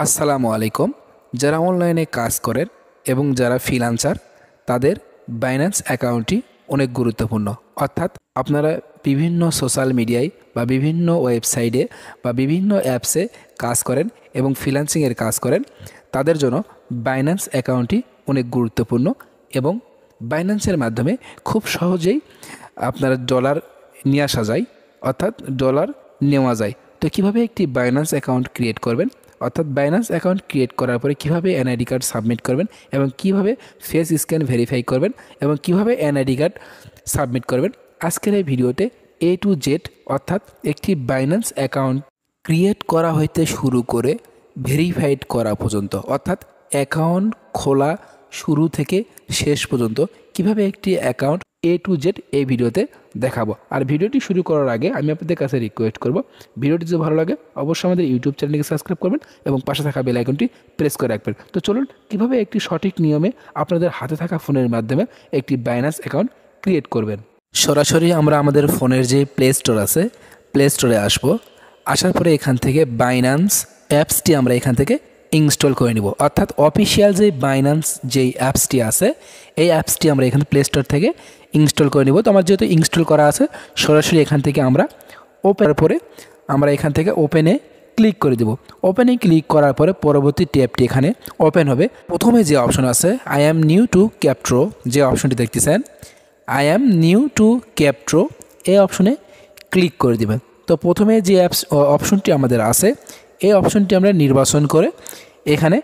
আসসালামু আলাইকুম। যারা অনলাইনে কাজ করেন এবং যারা ফ্রিল্যান্সার তাদের বাইন্যান্স অ্যাকাউন্টটি অনেক গুরুত্বপূর্ণ। অর্থাৎ আপনারা বিভিন্ন সোশ্যাল মিডিয়ায় বা বিভিন্ন ওয়েবসাইটে বা বিভিন্ন অ্যাপসে কাজ করেন এবং ফ্রিল্যান্সিংয়ের কাজ করেন, তাদের জন্য বাইন্যান্স অ্যাকাউন্টটি অনেক গুরুত্বপূর্ণ এবং বাইন্যান্সের মাধ্যমে খুব সহজেই আপনার ডলার নিয়ে আসা যায়, অর্থাৎ ডলার নেওয়া যায়। তো কীভাবে একটি বাইন্যান্স অ্যাকাউন্ট ক্রিয়েট করবেন, অর্থাৎ বাইন্যান্স অ্যাকাউন্ট ক্রিয়েট করার পরে কীভাবে এনআইডি কার্ড সাবমিট করবেন এবং কীভাবে ফেস স্ক্যান ভেরিফাই করবেন এবং কীভাবে এনআইডি কার্ড সাবমিট করবেন, আজকের এই ভিডিওতে A to Z অর্থাৎ একটি বাইন্যান্স অ্যাকাউন্ট ক্রিয়েট করা হইতে শুরু করে ভেরিফাইড করা পর্যন্ত, অর্থাৎ অ্যাকাউন্ট খোলা শুরু থেকে শেষ পর্যন্ত কিভাবে একটি অ্যাকাউন্ট A to Z এই ভিডিওতে দেখাবো। আর ভিডিওটি শুরু করার আগে আমি আপনাদের কাছে রিকোয়েস্ট করব, ভিডিওটি যদি ভালো লাগে অবশ্যই আমাদের ইউটিউব চ্যানেলকে সাবস্ক্রাইব করবেন এবং পাশে থাকা বেল আইকনটি প্রেস করে রাখবেন। তো চলুন কীভাবে একটি সঠিক নিয়মে আপনাদের হাতে থাকা ফোনের মাধ্যমে একটি বাইন্যান্স অ্যাকাউন্ট ক্রিয়েট করবেন। সরাসরি আমরা আমাদের ফোনের যে প্লে স্টোর আছে, প্লে স্টোরে আসবো। আসার পরে এখান থেকে বাইন্যান্স অ্যাপসটি আমরা এখান থেকে ইনস্টল করে নিব, অর্থাৎ অফিসিয়াল যে বাইন্যান্স যেই অ্যাপসটি আছে এই অ্যাপসটি আমরা এখানে প্লে স্টোর থেকে ইনস্টল করে নিব। তো আমার যেহেতু ইনস্টল করা আছে, সরাসরি এখান থেকে আমরা ওপেনের পরে আমরা এখান থেকে ওপেনে ক্লিক করে দেব। ওপেনে ক্লিক করার পরে পরবর্তী ট্যাবটি এখানে ওপেন হবে। প্রথমে যে অপশন আছে আই অ্যাম নিউ টু ক্যাপট্রো, যে অপশনটি দেখতেছেন আই অ্যাম নিউ টু ক্যাপট্রো, এই অপশনে ক্লিক করে দেবেন। তো প্রথমে যে অপশনটি আমাদের আছে এই অপশনটি আমরা নির্বাচন করে এখানে